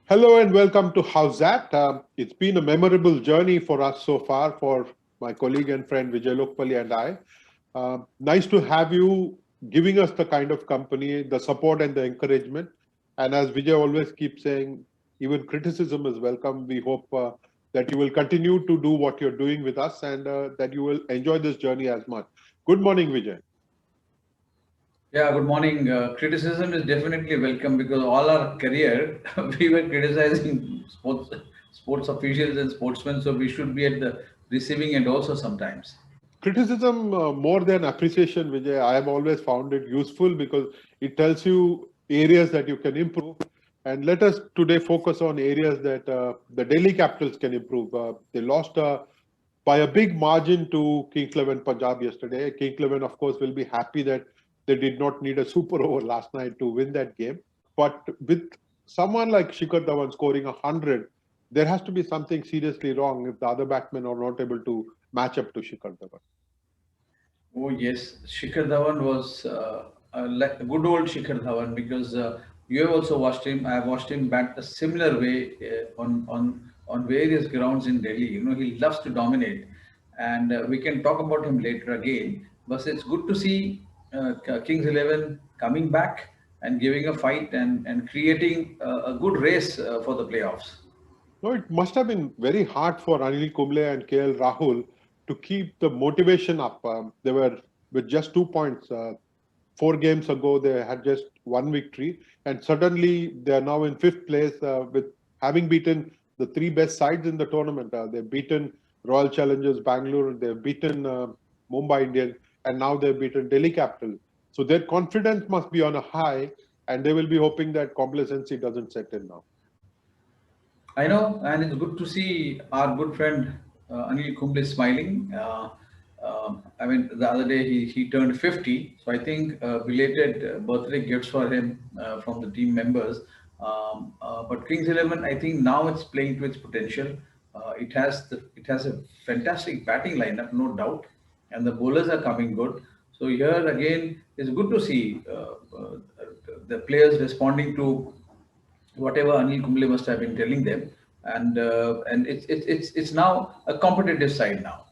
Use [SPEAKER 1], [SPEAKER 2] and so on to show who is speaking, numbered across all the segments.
[SPEAKER 1] Hello and welcome to How's That? It's been a memorable journey for us so far, for my colleague and friend Vijay Lokpally and I. Nice to have you giving us the kind of company, the support and the encouragement. And as Vijay always keeps saying, even criticism is welcome. We hope that you will continue to do what you're doing with us and that you will enjoy this journey as much. Good morning, Vijay.
[SPEAKER 2] Yeah, good morning. Criticism is definitely welcome because all our career we were criticizing sports officials and sportsmen, so we should be at the receiving end also sometimes.
[SPEAKER 1] Criticism more than appreciation, Vijay, I have always found it useful because it tells you areas that you can improve. And let us today focus on areas that the Delhi Capitals can improve. They lost by a big margin to Kings 11 Punjab yesterday. Kings 11, of course, will be happy that they did not need a super over last night to win that game. But with someone like Shikhar Dhawan scoring 100, there has to be something seriously wrong if the other batsmen are not able to match up to Shikhar Dhawan.
[SPEAKER 2] Oh yes, Shikhar Dhawan was like a good old Shikhar Dhawan because you have also watched him. I have watched him bat a similar way on various grounds in Delhi. You know, he loves to dominate, and we can talk about him later again. But it's good to see Kings 11 coming back and giving a fight and creating a good race for the playoffs.
[SPEAKER 1] No, it must have been very hard for Anil Kumble and KL Rahul to keep the motivation up. They were with just 2 points. 4 games ago, they had just one victory, and suddenly they are now in fifth place with having beaten the three best sides in the tournament. They've beaten Royal Challengers Bangalore, they've beaten Mumbai Indians, and now they've beaten Delhi Capital. So their confidence must be on a high, and they will be hoping that complacency doesn't set in now.
[SPEAKER 2] I know, and it's good to see our good friend Anil Kumble smiling. I mean, the other day he turned 50, so I think belated birthday gifts for him from the team members. But Kings 11, I think now it's playing to its potential. It has a fantastic batting lineup, no doubt, and the bowlers are coming good. So here again, it's good to see the players responding to whatever Anil Kumble must have been telling them, and it's now a competitive side now.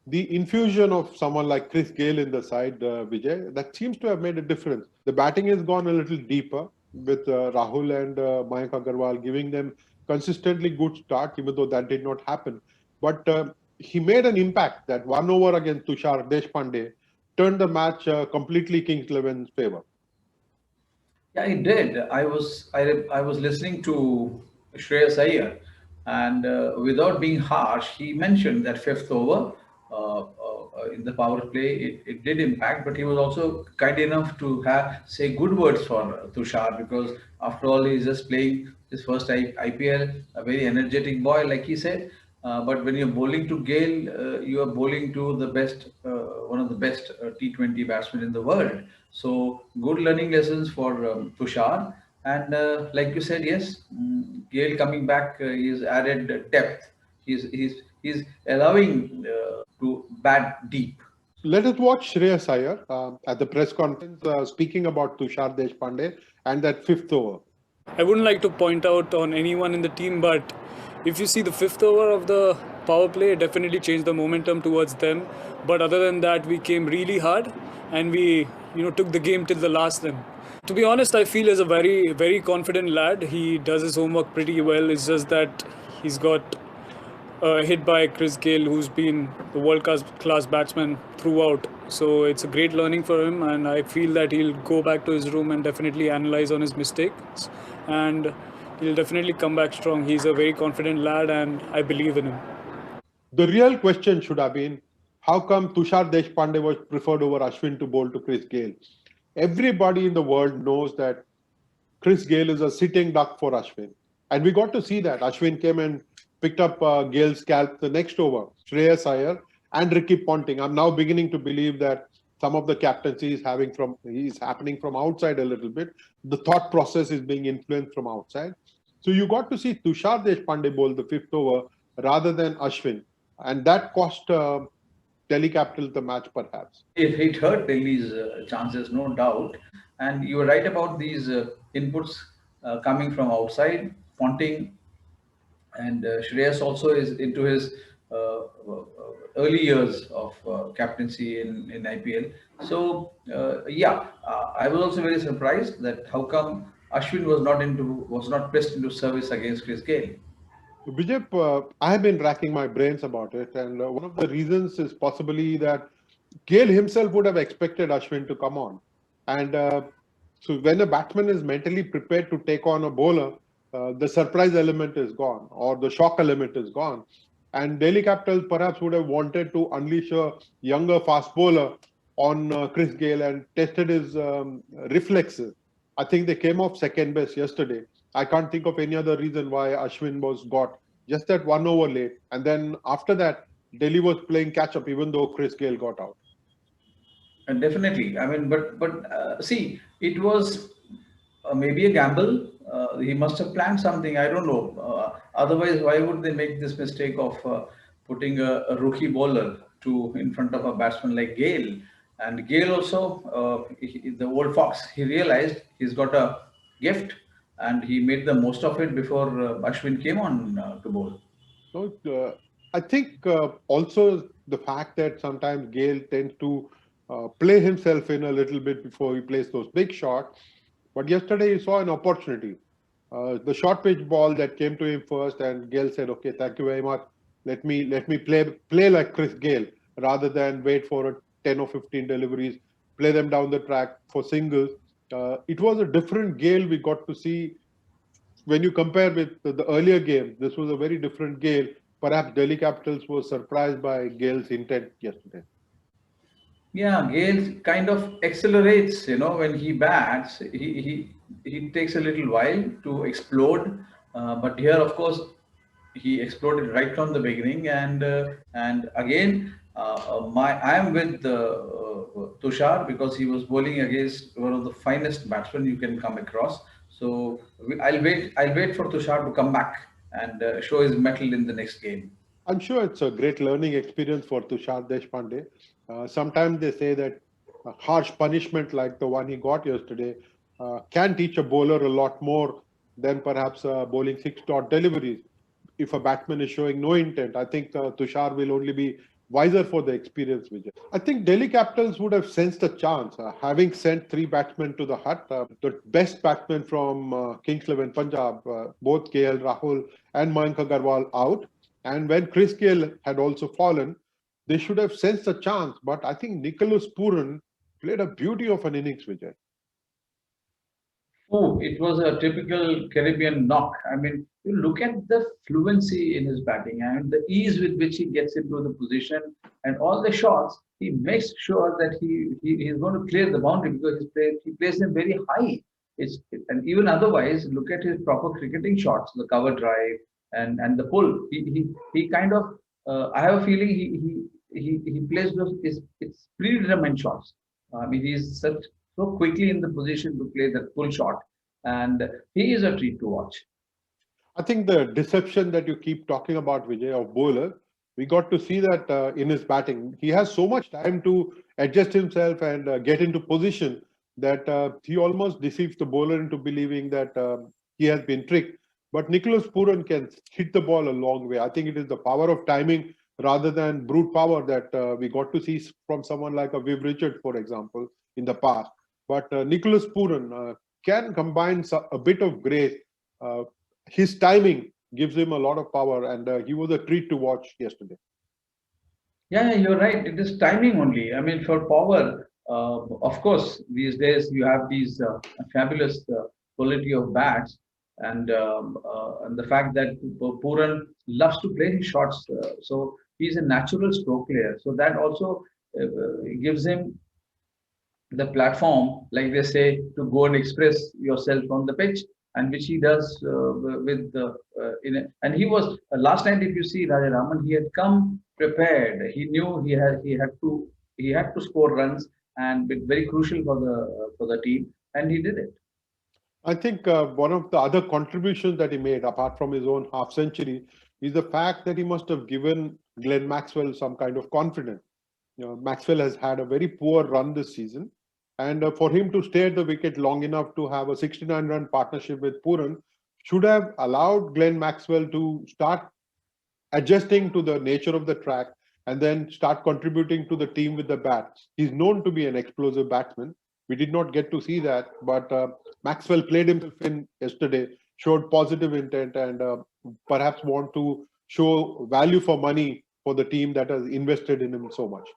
[SPEAKER 1] The infusion of someone like Chris Gale in the side, Vijay, that seems to have made a difference. The batting has gone a little deeper with Rahul and Mayank Agarwal giving them consistently good start, even though that did not happen. But he made an impact. That 1 over against Tushar Deshpande turned the match completely Kings 11's favor.
[SPEAKER 2] Yeah, he did. I was listening to Shreyas Iyer, and without being harsh, he mentioned that fifth over in the power play it did impact, but he was also kind enough to have say good words for Tushar because after all he's just playing his first IPL, a very energetic boy, like he said. But when you're bowling to Gale, you are bowling to the best, one of the best T20 batsmen in the world. So good learning lessons for Tushar. And like you said, yes, Gale coming back, he's added depth. He's allowing to bat deep.
[SPEAKER 1] Let us watch Shreyas Iyer at the press conference speaking about Tushar Deshpande and that fifth over.
[SPEAKER 3] I wouldn't like to point out on anyone in the team, but if you see the fifth over of the power play, it definitely changed the momentum towards them. But other than that, we came really hard and we, took the game till the last then. To be honest, I feel he's a very, very confident lad. He does his homework pretty well. It's just that he's got hit by Chris Gale, who's been the world-class batsman throughout. So it's a great learning for him, and I feel that he'll go back to his room and definitely analyze on his mistakes, and he'll definitely come back strong. He's a very confident lad, and I believe in him.
[SPEAKER 1] The real question should have been, how come Tushar Deshpande was preferred over Ashwin to bowl to Chris Gale? Everybody in the world knows that Chris Gale is a sitting duck for Ashwin. And we got to see that. Ashwin came and picked up Gale's scalp the next over, Shreyas Iyer and Ricky Ponting. I'm now beginning to believe that some of the captaincy is happening from outside a little bit. The thought process is being influenced from outside. So you got to see Tushar Deshpande bowl the 5th over rather than Ashwin. And that cost Delhi Capitals the match perhaps.
[SPEAKER 2] It hurt Delhi's chances, no doubt. And you were right about these inputs coming from outside. Ponting and Shreyas also is into his early years of captaincy in IPL. So I was also very surprised that how come Ashwin was not pressed into service against Chris Gale.
[SPEAKER 1] Vijay, I have been racking my brains about it, and one of the reasons is possibly that Gale himself would have expected Ashwin to come on. And so when a batsman is mentally prepared to take on a bowler, the surprise element is gone or the shock element is gone. And Delhi Capitals perhaps would have wanted to unleash a younger fast bowler on Chris Gale and tested his reflexes. I think they came off second best yesterday. I can't think of any other reason why Ashwin was got just that 1 over late. And then after that, Delhi was playing catch up even though Chris Gale got out.
[SPEAKER 2] And definitely, I mean, but see, it was maybe a gamble. He must have planned something. I don't know. Otherwise, why would they make this mistake of putting a rookie bowler in front of a batsman like Gale? And Gale also, the old fox, he realized he's got a gift, and he made the most of it before Ashwin came on to bowl.
[SPEAKER 1] So I think also the fact that sometimes Gale tends to play himself in a little bit before he plays those big shots. But yesterday he saw an opportunity. The short pitch ball that came to him first, and Gale said, "Okay, thank you very much. Let me play like Chris Gale rather than wait for a 10 or 15 deliveries, play them down the track for singles." It was a different Gale we got to see. When you compare with the earlier game, this was a very different Gale. Perhaps Delhi Capitals was surprised by Gale's intent yesterday.
[SPEAKER 2] Yeah, Gale kind of accelerates, when he bats, he takes a little while to explode. But here, of course, he exploded right from the beginning. And again, I am with Tushar because he was bowling against one of the finest batsmen you can come across. So I'll wait for Tushar to come back and show his mettle in the next game.
[SPEAKER 1] I'm sure it's a great learning experience for Tushar Deshpande. Sometimes they say that a harsh punishment like the one he got yesterday can teach a bowler a lot more than perhaps bowling 6-dot deliveries. If a batsman is showing no intent, I think Tushar will only be wiser for the experience, Vijay. I think Delhi Capitals would have sensed a chance, having sent 3 batsmen to the hut. The best batsmen from Kings XI Punjab, both KL Rahul and Mayank Agarwal out. And when Chris Gale had also fallen, they should have sensed a chance. But I think Nicholas Pooran played a beauty of an innings, Vijay.
[SPEAKER 2] Oh, it was a typical Caribbean knock. I mean, you look at the fluency in his batting and the ease with which he gets into the position and all the shots. He makes sure that he is going to clear the boundary because he plays them very high. And even otherwise, look at his proper cricketing shots, the cover drive and the pull. He kind of. I have a feeling he plays those. It's predetermined shots. I mean, he's so quickly in the position to play that full shot, and he is a treat to watch.
[SPEAKER 1] I think the deception that you keep talking about, Vijay, of bowler, we got to see that in his batting. He has so much time to adjust himself and get into position that he almost deceives the bowler into believing that he has been tricked. But Nicholas Pooran can hit the ball a long way. I think it is the power of timing rather than brute power that we got to see from someone like a Viv Richards, for example, in the past. But Nicholas Pooran can combine a bit of grace. His timing gives him a lot of power, and he was a treat to watch yesterday.
[SPEAKER 2] Yeah, you're right. It is timing only. I mean, for power, of course, these days you have these fabulous quality of bats, and the fact that Pooran loves to play his shots, so he's a natural stroke player. So that also gives him the platform, like they say, to go and express yourself on the pitch. and which he does with the and he was last night. If you see Raja Raman, he had come prepared. He knew he had to score runs, and very crucial for the team, and he did it.
[SPEAKER 1] I think one of the other contributions that he made, apart from his own half century, is the fact that he must have given Glenn Maxwell some kind of confidence. Maxwell has had a very poor run this season, and for him to stay at the wicket long enough to have a 69-run partnership with Pooran should have allowed Glenn Maxwell to start adjusting to the nature of the track and then start contributing to the team with the bat. He's known to be an explosive batsman. We did not get to see that, but Maxwell played himself in yesterday, showed positive intent, and perhaps want to show value for money for the team that has invested in him so much.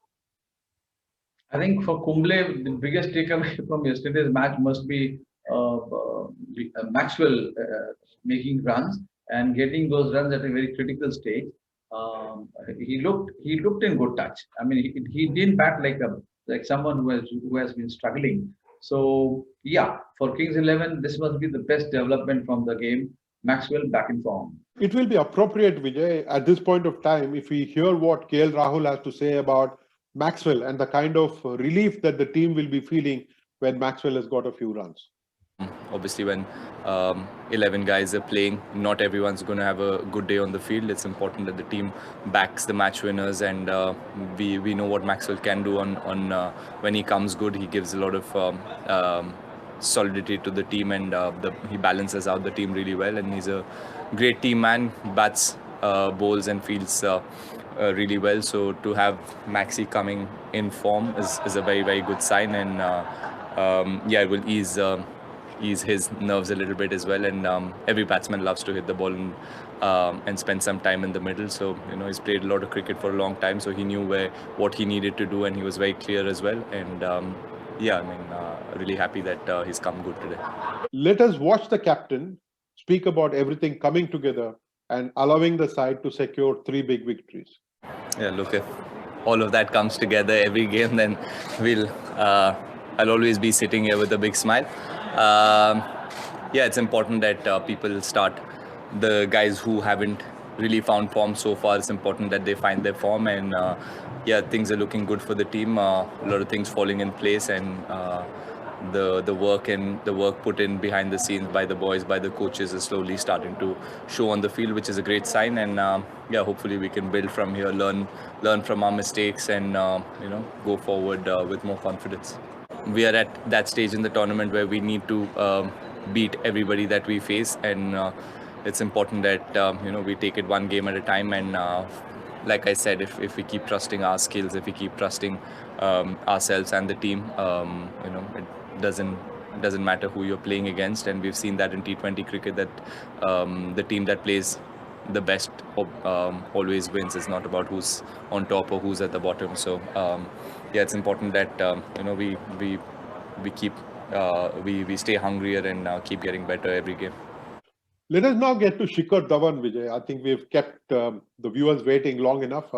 [SPEAKER 2] I think for Kumble, the biggest takeaway from yesterday's match must be Maxwell making runs and getting those runs at a very critical stage. He looked in good touch. I mean, he didn't bat like someone who has been struggling. So yeah, for Kings 11, this must be the best development from the game. Maxwell back in form.
[SPEAKER 1] It will be appropriate, Vijay, at this point of time, if we hear what KL Rahul has to say about Maxwell and the kind of relief that the team will be feeling when Maxwell has got a few runs.
[SPEAKER 4] Obviously, when 11 guys are playing, not everyone's going to have a good day on the field. It's important that the team backs the match winners, and we know what Maxwell can do on when he comes good. He gives a lot of solidity to the team, and he balances out the team really well. And he's a great team man, bats, bowls, and fields really well. So to have Maxi coming in form is a very, very good sign, and yeah, it will ease his nerves a little bit as well. And every batsman loves to hit the ball and spend some time in the middle. So he's played a lot of cricket for a long time, so he knew what he needed to do, and he was very clear as well. And yeah, I mean, really happy that he's come good today.
[SPEAKER 1] Let us watch the captain speak about everything coming together and allowing the side to secure 3 big victories.
[SPEAKER 4] Yeah, look, if all of that comes together every game, then I'll always be sitting here with a big smile. Yeah, it's important that people start, the guys who haven't really found form so far, it's important that they find their form, and yeah, things are looking good for the team. A lot of things falling in place, and the work put in behind the scenes by the boys, by the coaches, is slowly starting to show on the field, which is a great sign. And yeah, hopefully we can build from here, learn from our mistakes, and go forward with more confidence. We are at that stage in the tournament where we need to beat everybody that we face, and it's important that we take it one game at a time. And like I said, if we keep trusting our skills, if we keep trusting ourselves and the team, it doesn't matter who you're playing against. And we've seen that in T20 cricket, that the team that plays the best always wins. It's not about who's on top or who's at the bottom. So yeah, it's important that we keep we stay hungrier and keep getting better every game.
[SPEAKER 1] Let us now get to Shikhar Dhawan, Vijay. I think we've kept the viewers waiting long enough.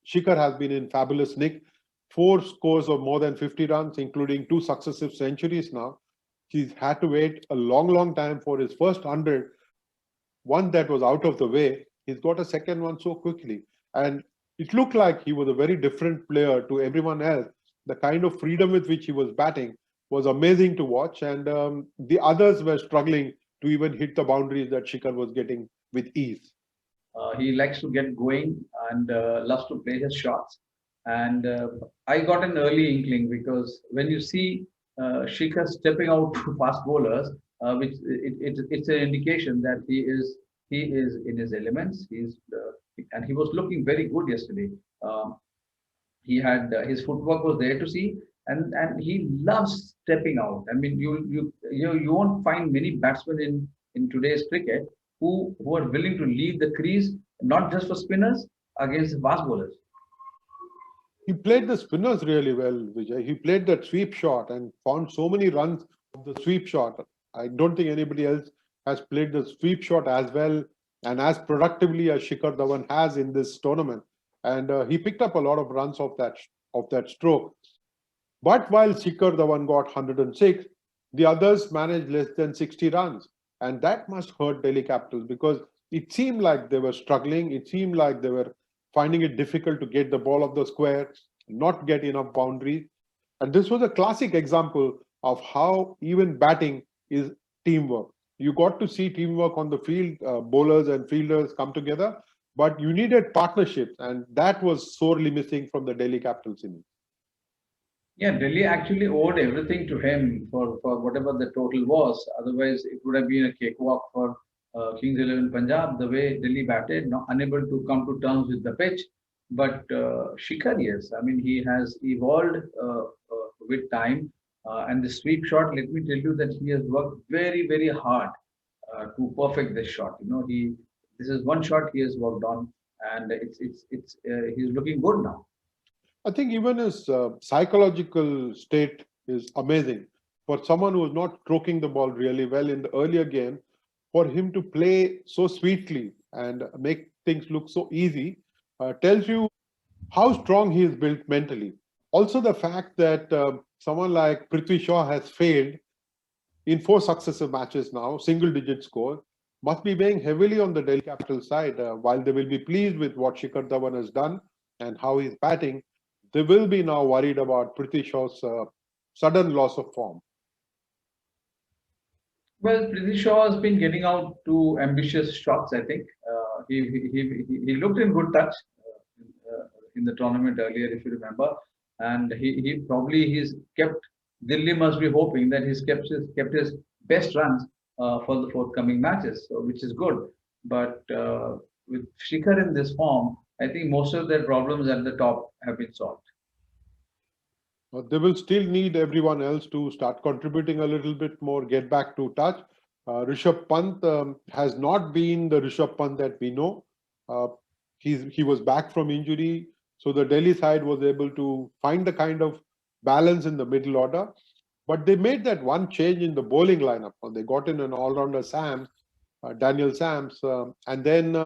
[SPEAKER 1] Shikhar has been in fabulous nick. 4 scores of more than 50 runs, including 2 successive centuries now. He's had to wait a long time for his first 100, one that was out of the way. He's got a second one so quickly. And it looked like he was a very different player to everyone else. The kind of freedom with which he was batting was amazing to watch. And the others were struggling to even hit the boundaries that Shikhar was getting with ease.
[SPEAKER 2] He likes to get going and loves to play his shots. And I got an early inkling, because when you see Shikhar stepping out to fast bowlers, which it's an indication that he is in his elements. And he was looking very good yesterday. He had his footwork was there to see, and he loves stepping out. I mean, you won't find many batsmen in today's cricket who are willing to leave the crease, not just for spinners, against fast bowlers.
[SPEAKER 1] He played the spinners really well, Vijay. He played that sweep shot and found so many runs of the sweep shot. I don't think anybody else has played the sweep shot as well and as productively as Shikhar Dhawan has in this tournament. And he picked up a lot of runs of that stroke. But while Shikhar Dhawan got 106, the others managed less than 60 runs. and that must hurt Delhi Capitals because it seemed like they were struggling. It seemed like they were finding it difficult to get the ball off the square, not get enough boundaries. And this was a classic example of how even batting is teamwork. You got to see teamwork on the field, bowlers and fielders come together, but you needed partnerships, and that was sorely missing from the Delhi Capitals innings.
[SPEAKER 2] Yeah, Delhi actually owed everything to him for whatever the total was. Otherwise, it would have been a cakewalk for Kings 11 Punjab. The way Delhi batted, not unable to come to terms with the pitch. But Shikhar, yes, I mean he has evolved with time. And the sweep shot, let me tell you that he has worked very hard to perfect this shot. You know, this is one shot he has worked on, and he's looking good now.
[SPEAKER 1] I think even his psychological state is amazing. For someone who was not stroking the ball really well in the earlier game, for him to play so sweetly and make things look so easy tells you how strong he is built mentally. Also, the fact that someone like Prithvi Shaw has failed in 4 successive matches now, single-digit score, must be weighing heavily on the Delhi Capital side. While they will be pleased with what Shikhar Dhawan has done and how he's batting, they will be now worried about Prithvi Shaw's sudden loss of form.
[SPEAKER 2] Well, Prithvi Shaw has been getting out to ambitious shots. I think he looked in good touch in the tournament earlier, if you remember, and he probably he's kept. Delhi must be hoping that he's kept his best runs for the forthcoming matches, so, which is good. But with Shikhar in this form, I think most of their problems at the top have been solved.
[SPEAKER 1] They will still need everyone else to start contributing a little bit more, get back to touch. Rishabh Pant has not been the Rishabh Pant that we know. He was back from injury, so the Delhi side was able to find the kind of balance in the middle order. But they made that one change in the bowling lineup. They got in an all-rounder Sams, Daniel Sams, and then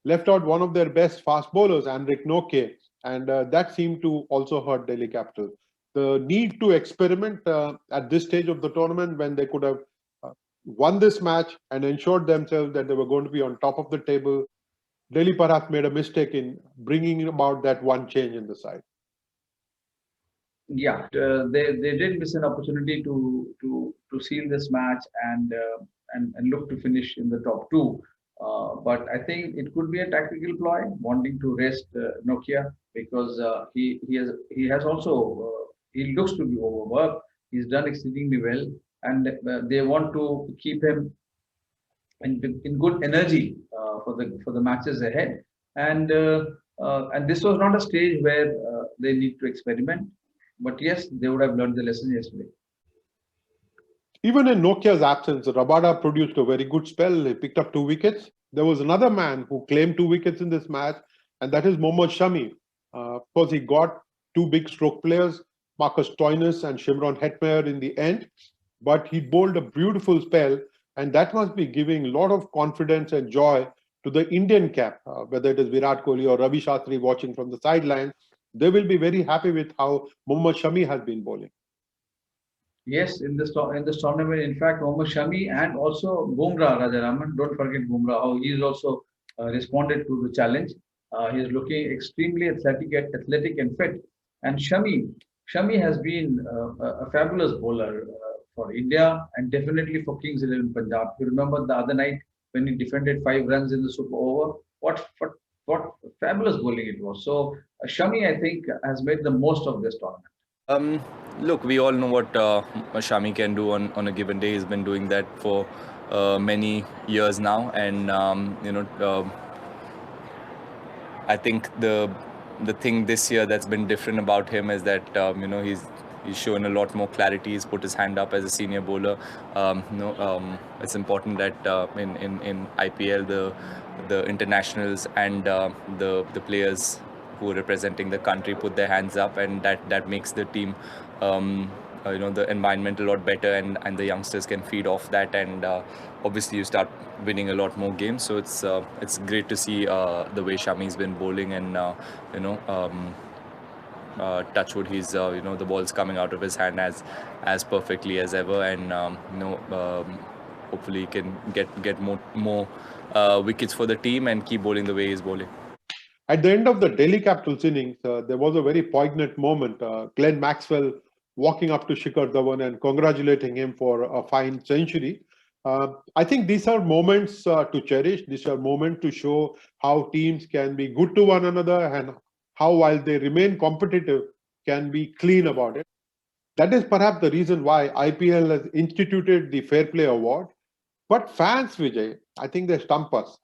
[SPEAKER 1] left out one of their best fast bowlers, Anrik Noke, and that seemed to also hurt Delhi Capital. The need to experiment at this stage of the tournament, when they could have won this match and ensured themselves that they were going to be on top of the table, Delhi perhaps made a mistake in bringing about that one change in the side.
[SPEAKER 2] Yeah, they did miss an opportunity to seal this match and look to finish in the top two. But I think it could be a tactical ploy, wanting to rest Nokia, because he has also he looks to be overworked. He's done exceedingly well, and they want to keep him in good energy for the matches ahead. And this was not a stage where they need to experiment. But yes, they would have learned the lesson yesterday.
[SPEAKER 1] Even in Nokia's absence, Rabada produced a very good spell. He picked up 2 wickets. There was another man who claimed 2 wickets in this match, and that is Mohammad Shami. Of course, he got 2 big stroke players, Marcus Stoinis and Shimron Hetmeyer in the end, but he bowled a beautiful spell, and that must be giving a lot of confidence and joy to the Indian cap, whether it is Virat Kohli or Ravi Shastri watching from the sidelines. They will be very happy with how Mohammad Shami has been bowling.
[SPEAKER 2] Yes, in this tournament, in fact, Mohammad Shami and also Bumrah, Rajaraman, don't forget Bumrah, how he is also responded to the challenge. He is looking extremely athletic and fit. And Shami has been a fabulous bowler for India and definitely for Kings 11 Punjab. You remember the other night when he defended 5 runs in the super over? What fabulous bowling it was. So Shami, I think, has made the most of this tournament.
[SPEAKER 4] Look, we all know what Shami can do on a given day. He's been doing that for many years now, and I think the thing this year that's been different about him is that he's shown a lot more clarity. He's put his hand up as a senior bowler. It's important that in IPL the internationals and the players who are representing the country put their hands up, and that makes the team the environment a lot better, and the youngsters can feed off that, and obviously you start winning a lot more games. So it's great to see the way Shami's been bowling, and touchwood, he's the ball's coming out of his hand as perfectly as ever, and hopefully he can get more wickets for the team and keep bowling the way he's bowling.
[SPEAKER 1] At the end of the Delhi Capitals innings, there was a very poignant moment. Glenn Maxwell walking up to Shikhar Dhawan and congratulating him for a fine century. I think these are moments to cherish. These are moments to show how teams can be good to one another and how, while they remain competitive, can be clean about it. That is perhaps the reason why IPL has instituted the Fair Play Award. But fans, Vijay, I think they stump us.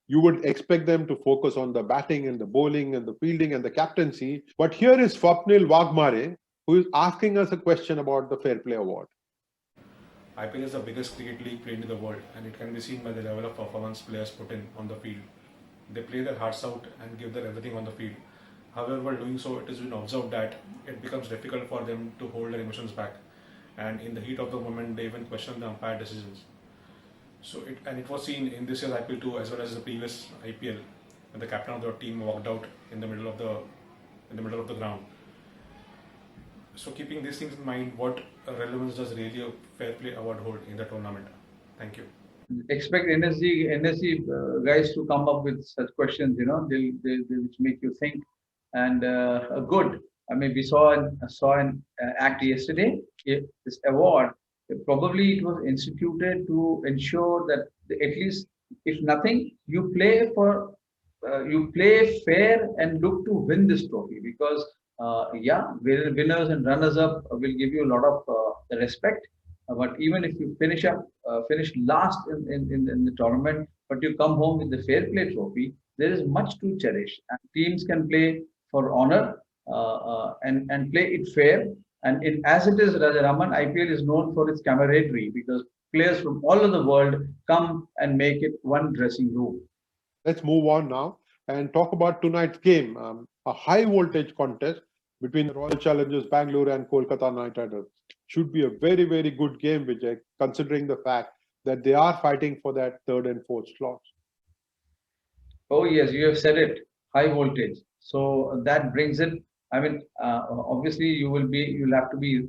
[SPEAKER 1] You would expect them to focus on the batting and the bowling and the fielding and the captaincy. But here is Swapnil Wagmare, who is asking us a question about the Fair Play Award.
[SPEAKER 5] IPL is the biggest cricket league played in the world, and it can be seen by the level of performance players put in on the field. They play their hearts out and give their everything on the field. However, while doing so, it has been observed that it becomes difficult for them to hold their emotions back, and in the heat of the moment, they even question the umpire decisions. So it was seen in this year's IPL 2 as well as the previous IPL, when the captain of the team walked out in the middle of the ground. So keeping these things in mind, what relevance does really a Fair Play Award hold in the tournament? Thank you.
[SPEAKER 2] Expect NSG guys to come up with such questions, they which make you think. And good. I mean, we saw an act yesterday. This award, probably it was instituted to ensure that at least, if nothing, you play fair and look to win this trophy, because winners and runners up will give you a lot of respect. But even if you finish last in the tournament, but you come home with the Fair Play trophy, there is much to cherish. And teams can play for honor and play it fair. And as it is, Rajaraman, IPL is known for its camaraderie, because players from all over the world come and make it one dressing room.
[SPEAKER 1] Let's move on now and talk about tonight's game, a high voltage contest between the Royal Challengers Bangalore and Kolkata Knight Riders. Should be a very, very good game, Vijay, considering the fact that they are fighting for that third and fourth slots.
[SPEAKER 2] Oh yes, you have said it, high voltage. So that brings it. I mean, obviously you'll have to be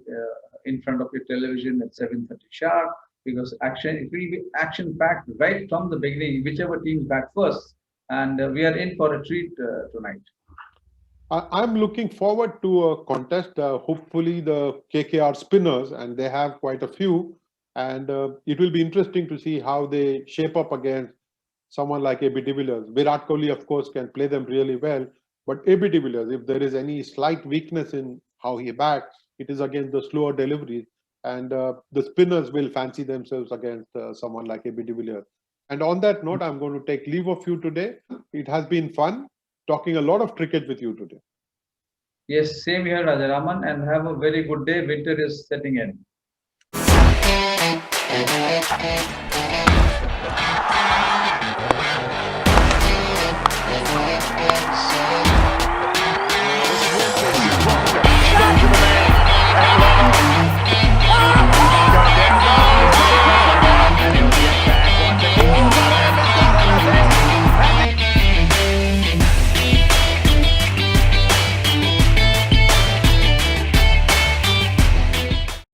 [SPEAKER 2] in front of your television at 7:30 sharp, because it will be action packed right from the beginning, whichever team bat first. And we are in for a treat tonight.
[SPEAKER 1] I'm looking forward to a contest. Hopefully the KKR spinners, and they have quite a few, and it will be interesting to see how they shape up against someone like AB de Villiers. Virat Kohli, of course, can play them really well, but AB de Villiers, if there is any slight weakness in how he bats, it is against the slower deliveries, and the spinners will fancy themselves against someone like AB de Villiers. And on that note, I'm going to take leave of you today. It has been fun talking a lot of cricket with you today.
[SPEAKER 2] Yes, same here, Rajaraman, and have a very good day. Winter is setting in.